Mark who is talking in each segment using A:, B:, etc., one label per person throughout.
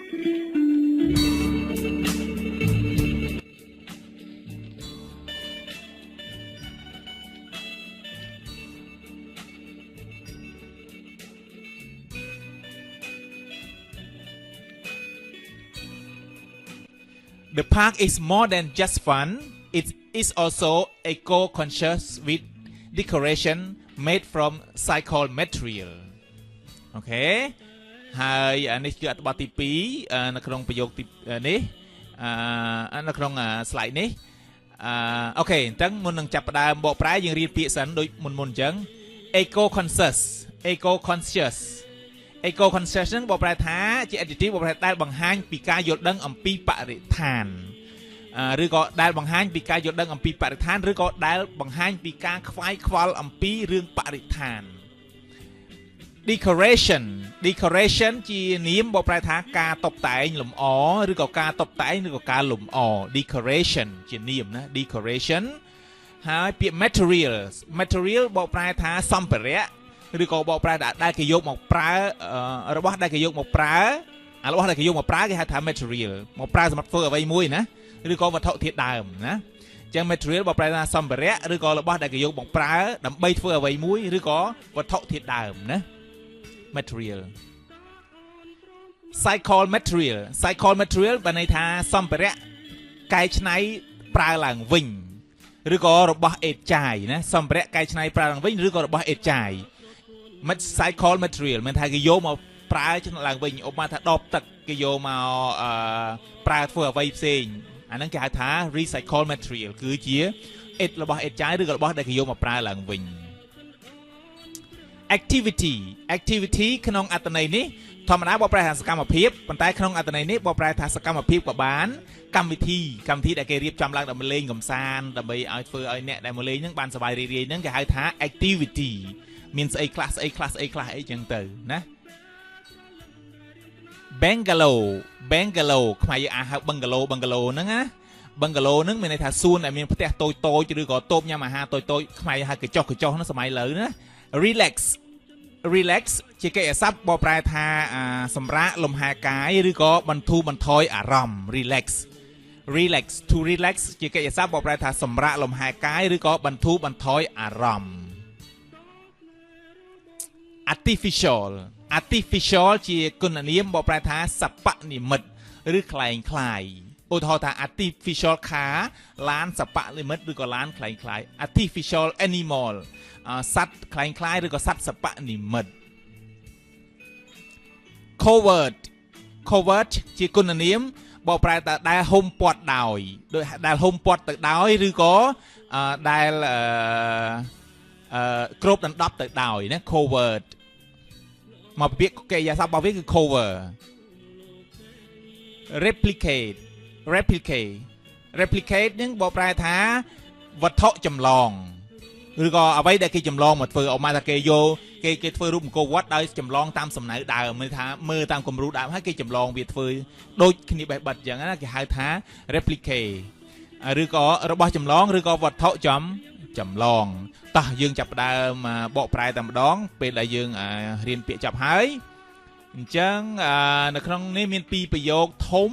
A: The park is more than just fun. It is also eco-conscious with decoration made from cycled material. Okay. ហើយនេះគឺអត្ថបទទី2នៅក្នុងប្រយោគទីនេះនៅក្នុង slide នេះអូខេអញ្ចឹងមុននឹងចាប់ផ្ដើមបកប្រែយើងរៀនពាក្យសិនដូចមុនអញ្ចឹង eco-conscious eco-conscious ហ្នឹងបកប្រែថាជា adjective បកប្រែដែលបង្ហាញពីការយល់ដឹងអំពីបរិស្ថានឬក៏ដែលបង្ហាញពីការយល់ដឹងអំពីបរិស្ថានឬក៏ដែលបង្ហាញពីការខ្វាយខ្វល់អំពីរឿងបរិស្ថាន decoration ជានាមបកប្រែថាការតុបតែងលម្អឬក៏ការតុបតែងឬក៏ការលម្អ decoration ជានាមណា decoration ហើយពាក្យ material បកប្រែថាសម្ភារៈឬក៏បកប្រែដែលគេយកមកប្រើរបស់ដែលគេយកមកប្រើរបស់ដែលគេយកមកប្រើគេហៅថា material មកប្រើសម្រាប់ធ្វើអ្វីមួយណាឬក៏វត្ថុធាតុដើមណាអញ្ចឹង material បកប្រែថាសម្ភារៈឬក៏របស់ដែលគេយកមកប្រើដើម្បីធ្វើអ្វីមួយឬក៏វត្ថុធាតុដើមណា material cycled material បានន័យថាសម្ភារៈកែច្នៃប្រើឡើងវិញឬក៏របស់អេតចាយណាសម្ភារៈកែច្នៃប្រើឡើងវិញឬក៏របស់អេតចាយ cycled material មានថាគេយកមកប្រើឡើងវិញឧបមាថាដបទឹកគេយកមកប្រើធ្វើអ្វីផ្សេងអាហ្នឹងគេហៅថា recycled material គឺជាអេតរបស់អេតចាយឬក៏របស់ដែលគេយកមកប្រើឡើងវិញ activity ក្នុងអត្ថន័យនេះធម្មតាបកប្រែថាសកម្មភាពប៉ុន្តែក្នុងអត្ថន័យនេះបកប្រែថាសកម្មភាពក៏បានកម្មវិធីដែលគេរៀបចំឡើងដើម្បីលេងកម្សាន្តដើម្បីឲ្យធ្វើឲ្យអ្នកដែលមកលេងហ្នឹងបានសប្បាយរីករាយហ្នឹងគេហៅថា activity មានស្អីខ្លះអីចឹងទៅណា bungalow ខ្មែរយើងហៅ bungalow ហ្នឹងណា bungalow ហ្នឹងមានន័យថាសួនដែលមានផ្ទះតូចឬក៏តូបញ៉ាំអាហារតូចខ្មែរហៅកញ្ចុះហ្នឹងសម័យលើណា relax ជាកិច្ចសព្ទបកប្រែថាសម្រាកលំហែកាយឬក៏បន្ធូរបន្ថយអារម្មណ៍ relax to relax ជាកិច្ចសព្ទបកប្រែថាសម្រាកលំហែកាយឬក៏បន្ធូរបន្ថយអារម្មណ៍ artificial ជាគុណនាមបកប្រែថាសព្វនិមិត្តឬคล้ายคล้ายឧទាហរណ៍ថា artificial car ឡានសព្វនិមិត្តឬក៏ឡានคล้ายคล้าย artificial animal សត្វคล้ายคล้ายឬក៏សត្វសព្វនិមិត្ត covert ជាគុណនាមបកប្រែថាដែលហុំព័ទ្ធដោយដែលហុំព័ទ្ធទៅដោយឬក៏ដែលគ្របដណ្ដប់ទៅដោយណា covert មកពាក្យកិរិយាសព្ទរបស់វាគឺ cover replicate នឹងបកប្រែថាវត្ថុចម្លងឬក៏អ្វីដែលគេចម្លងមកធ្វើអមថាគេយកគេធ្វើរូបអង្គរវត្តដោយចម្លងតាមសំណៅដើមមានថាមើលតាមគំរូដើមហើយគេចម្លងវាធ្វើដូចគ្នាបេះបិទអញ្ចឹងណាគេហៅថា replicate ឬក៏របស់ចម្លងឬក៏វត្ថុចម្លងតោះយើងចាប់ផ្ដើមបកប្រែតែម្ដងពេលដែលយើងរៀនពាក្យចប់ហើយអញ្ចឹងនៅក្នុងនេះមាន2ប្រយោគធំ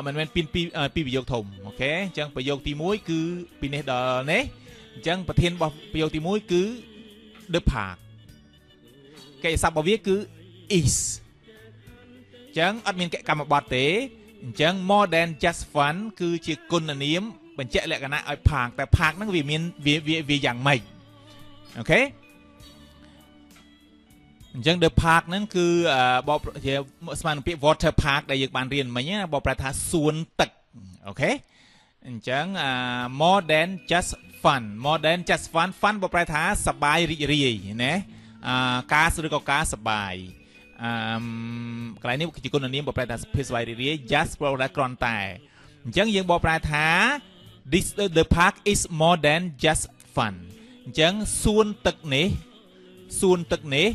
A: មិនមែនពីប្រយោគធំអូខេអញ្ចឹងប្រយោគទី1គឺពីនេះដល់នេះអញ្ចឹងប្រធានរបស់ប្រយោគទី1គឺ the park កិច្ចសព្ទរបស់វាគឺ is អញ្ចឹងអត់មានកិច្ចកម្មបត្តិទេអញ្ចឹង more than just fun គឺជាគុណនាមបញ្ជាក់លក្ខណៈឲ្យ park តែ park ហ្នឹងវាមានវាយ៉ាងម៉េចអូខេអញ្ចឹង the park ហ្នឹងគឺបបជាស្មើនឹងពាក្យ water park ដែលយើងបានរៀនមិញណាបបប្រែថាសួនទឹកអូខេអញ្ចឹងmore than just fun បបប្រែថាសប្បាយរីករាយណាការឬក៏ការសប្បាយកន្លែងនេះគឺជាគុណនាមបបប្រែថាភាពសប្បាយរីករាយ just បបប្រែគ្រាន់តែអញ្ចឹងយើងបបប្រែថា the park is more than just fun អញ្ចឹងសួនទឹកនេះ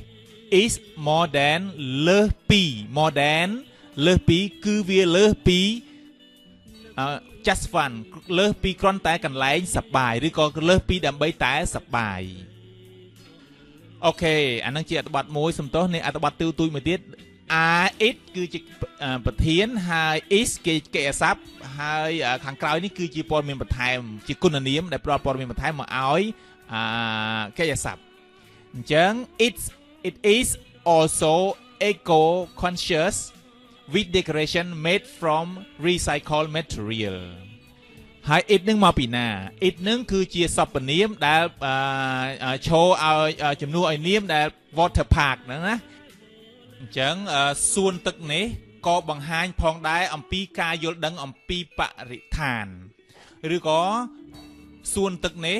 A: is more than លើសពី more than លើសពីគឺវាលើសពី just fun លើសពីគ្រាន់តែកន្លែងសប្បាយឬក៏លើសពីដើម្បីតែសប្បាយអូខេអានឹងជាអត្ថបទមួយសំទោសនេះអត្ថបទទូមួយទៀត it គឺជាប្រធានហើយ is គេកិរិយាសព្ទហើយខាងក្រោយនេះគឺជាព័ត៌មានបន្ថែមជាគុណនាមដែលផ្ដល់ព័ត៌មានបន្ថែមមកឲ្យកិរិយាសព្ទអញ្ចឹង it is also eco conscious with decoration made from recycled material ហើយ it នឹងមកពីណា it នឹងគឺជាសព្វនាមដែលឈរឲ្យជំនួសឲ្យនាមដែល water park ហ្នឹងណាអញ្ចឹងសួនទឹកនេះក៏បង្ហាញផងដែរអំពីការយល់ដឹងអំពីបរិស្ថានឬក៏សួនទឹកនេះ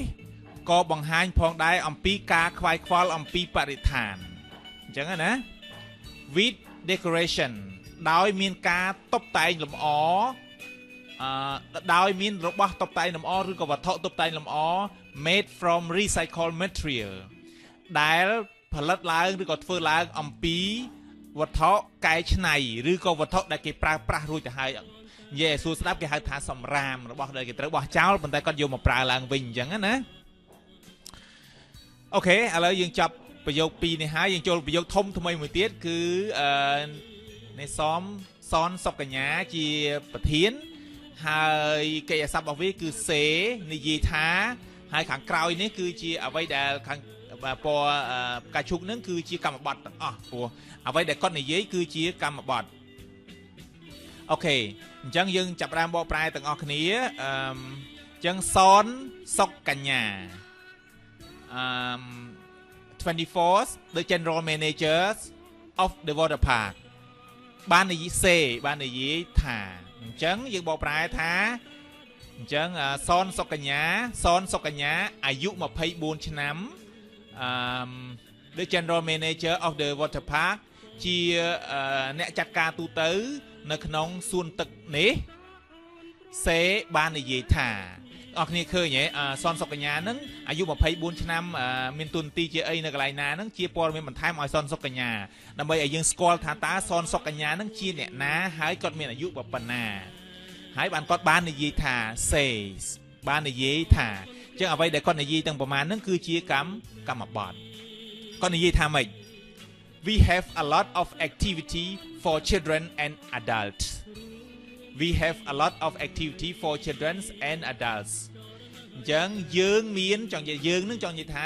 A: ក៏បង្ហាញផងដែរអំពីការខ្វាយខ្វល់អំពីបរិស្ថានអញ្ចឹងណា with decoration ដោយមានការតុបតែងលម្អដោយមានរបស់តុបតែងលម្អឬក៏វត្ថុតុបតែងលម្អ made from recycled material ដែលផលិតឡើងឬក៏ធ្វើឡើងអំពីវត្ថុកែច្នៃឬក៏វត្ថុដែលគេប្រើប្រាស់រួចទៅហើយនិយាយឲ្យសួរស្ដាប់គេហៅថាសម្រាមរបស់ដែលគេត្រូវបោះចោលប៉ុន្តែគាត់យកមកប្រើឡើងវិញអញ្ចឹងណាអូខេឥឡូវយើងចាប់ប្រយោគ2នេះហើយយើងចូលប្រយោគធំថ្មីមួយទៀតគឺនៃសនសុកញ្ញាជាប្រធានហើយកិរិយាសព្ទរបស់វាគឺសេនិយាយថាហើយខាងក្រោយនេះគឺជាអ្វីដែលខាងពណ៌ផ្កាឈូកនឹងគឺជាកម្មបត្តិទាំងអស់ព្រោះអ្វីដែលគាត់និយាយគឺជាកម្មបត្តិអូខេអញ្ចឹងយើងចាប់ផ្ដើមបកប្រែទាំងអស់គ្នាអញ្ចឹងសនសុកញ្ញា24 the general managers of the water park បាននិយាយថាអញ្ចឹងយើងបកប្រែថាអញ្ចឹងសនសុកញ្ញាអាយុ24ឆ្នាំ the general manager of the water park ជាអ្នកចាត់ការទូទៅនៅក្នុងសួនទឹកនេះសេបាននិយាយថាអរគ្នាឃើញសនសុកញ្ញានឹងអាយុ24ឆ្នាំមានទូនទីជាអីនៅកន្លែងណានឹងជាព័ត៌មានបន្ថែមឲ្យសនសុកញ្ញាដើម្បីឲ្យយើងស្គាល់ថាតើសនសុកញ្ញានឹងជាអ្នកណាហើយគាត់មានអាយុប៉ុណ្ណាហើយបានគាត់បាននិយាយថា says បាននិយាយថាអញ្ចឹងអ្វីដែលគាត់និយាយទាំងប្រមាណហ្នឹងគឺជាកម្មបត្តិគាត់និយាយថាម៉េច we have a lot of activity for children and adults we have a lot of activity for children and adults អញ្ចឹងយើងមានចង់និយាយយើងនឹងចង់និយាយថា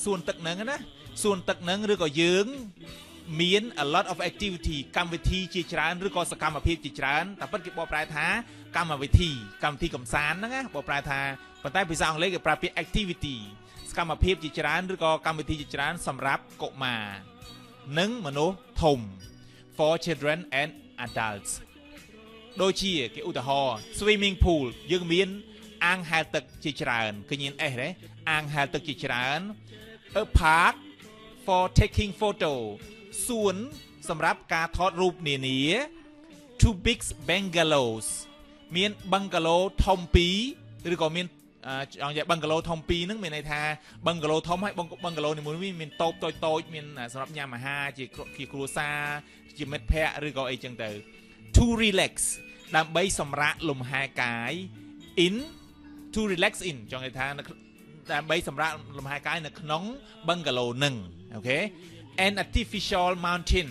A: សួនទឹកហ្នឹងណាសួនទឹកហ្នឹងឬក៏យើងមាន a lot of activity កម្មវិធីជាច្រើនឬក៏សកម្មភាពជាច្រើនតែពិតគេបកប្រែថាកម្មវិធីកំសាន្តហ្នឹងណាបកប្រែថាប៉ុន្តែភាសាអង់គ្លេសគេប្រើពាក្យ activity សកម្មភាពជាច្រើនឬក៏កម្មវិធីជាច្រើនសម្រាប់កុមារនិងមនុស្សធំ for children and adults ដូចជាគេឧទាហរណ៍ swimming pool យើងមានអាងហែលទឹកជាច្រើនឃើញមាន S ទេអាងហែលទឹកជាច្រើន a park for taking photo សួនសម្រាប់ការថតរូបនានា two big bungalows មាន bungalow ធំ2ឬក៏មានចង់និយាយ bungalow ធំ2ហ្នឹងមានន័យថា bungalow ធំហើយ bungalow នីមួយៗមានតូបតូចមានសម្រាប់ញ៉ាំអាហារជាគ្រួសារជាមិត្តភ័ក្តិឬក៏អីចឹងទៅ to relax ដើម្បីសម្រាកលំហែកាយ in to relax in ចង់និយាយថាដើម្បីសម្រាកលំហែកាយនៅក្នុង bungalow ហ្នឹងអូខេ an artificial mountain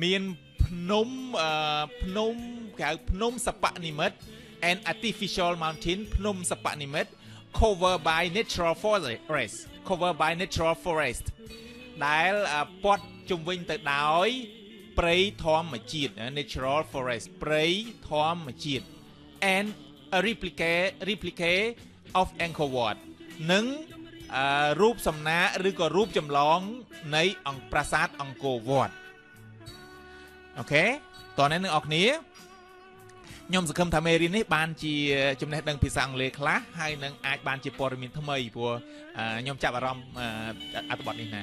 A: មានភ្នំគេហៅភ្នំសពនិមិត្ត an artificial mountain ភ្នំសពនិមិត្ត cover by natural forest ដែលព័ទ្ធជុំវិញទៅដោយព្រៃធម្មជាតិ natural forest ព្រៃធម្មជាតិ and a replica of Angkor Wat និងរូបសំណាកឬក៏រូបចម្លងនៃប្រាសាទអង្គរវត្តអូខេតោះនេះនឹងអរគ្នាខ្ញុំសង្ឃឹមថាមេរៀននេះបានជាចំណេះដឹងភាសាអង់គ្លេសខ្លះហើយនឹងអាចបានជាព័ត៌មានថ្មីព្រោះខ្ញុំចាប់អារម្មណ៍អត្ថបទនេះណា